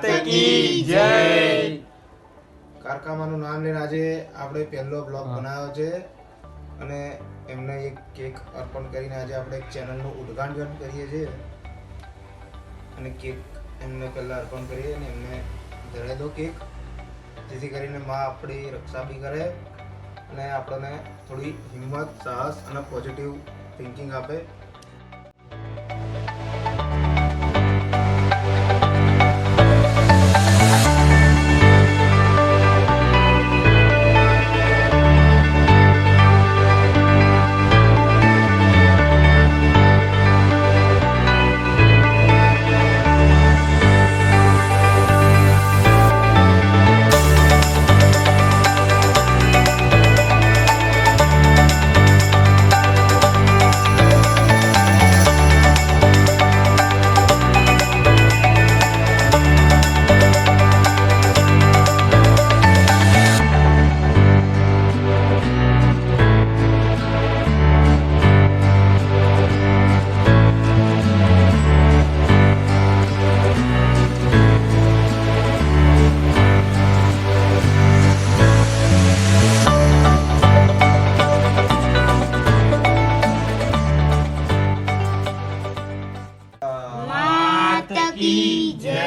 કી જય। કારકામાનું નામ લઈને આજે આપણે પહેલો બ્લોગ બનાવ્યો છે અને એમને એક કેક અર્પણ કરીને આજે આપણે એક ચેનલનું ઉદ્ઘાટન કરીએ છીએ અને કેક એમને પહેલા અર્પણ કરીએ અને એમને ધરાઈ દો કેક, જેથી કરીને માં આપણી રક્ષા બી કરે અને આપણને થોડી હિંમત, સાહસ અને પોઝિટિવ થિંકિંગ આપે। કી જય।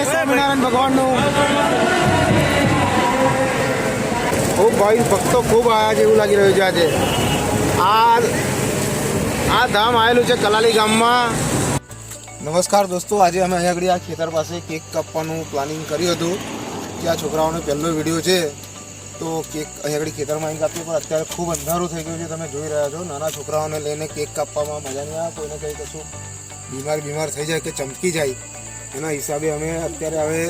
સ્વામિનારાયણ ભગવાનનું ખૂબ ભાઈ ભક્તો ખૂબ આવ્યા છે એવું લાગી રહ્યું છે આજે। આ ધામ આવેલું છે કલાલી ગામમાં। નમસ્કાર દોસ્તો, આજે અમે અહીંયા આગળ આ ખેતર પાસે કેક કાપવાનું પ્લાનિંગ કર્યું હતું કે આ છોકરાઓનો પહેલો વિડીયો છે તો કેક અહીંયા આગળ ખેતરમાં આવીને કાપીએ, પણ અત્યારે ખૂબ અંધારું થઈ ગયું છે, તમે જોઈ રહ્યા છો। નાના છોકરાઓને લઈને કેક કાપવામાં મજા નહીં આવે, કોઈને કંઈ કશું બીમાર થઈ જાય કે ચમકી જાય એના હિસાબે અમે અત્યારે હવે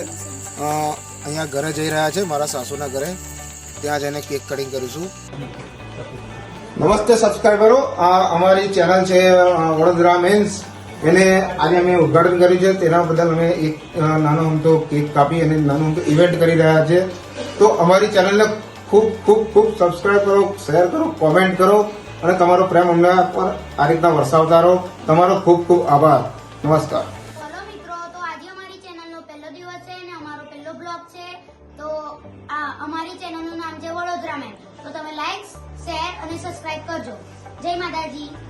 અહીંયા ઘરે જઈ રહ્યા છે, મારા સાસુના ઘરે, ત્યાં જઈને કેક કટિંગ કરીશું। નમસ્તે સબસ્ક્રાઈબરો, આ અમારી ચેનલ છે વડોદરા મેન્સ, એને આજે અમે ઉદ્ઘાટન કર્યું છે, તેના બદલ અમે એક નાનો અમથો કેક કાપી અને નાનો અમથો ઇવેન્ટ કરી રહ્યા છે। તો અમારી ચેનલને ખૂબ ખૂબ ખૂબ સબસ્ક્રાઈબ કરો, શેર કરો, કોમેન્ટ કરો અને તમારો પ્રેમ અમને પર આ રીતના વરસાવતા રહો। તમારો ખૂબ ખૂબ આભાર। નમસ્કાર। અમારી ચેનલનું નામ છે વડોદરા મેન, તો તમે લાઈક, શેર અને સબસ્ક્રાઇબ કરજો। જય માતાજી।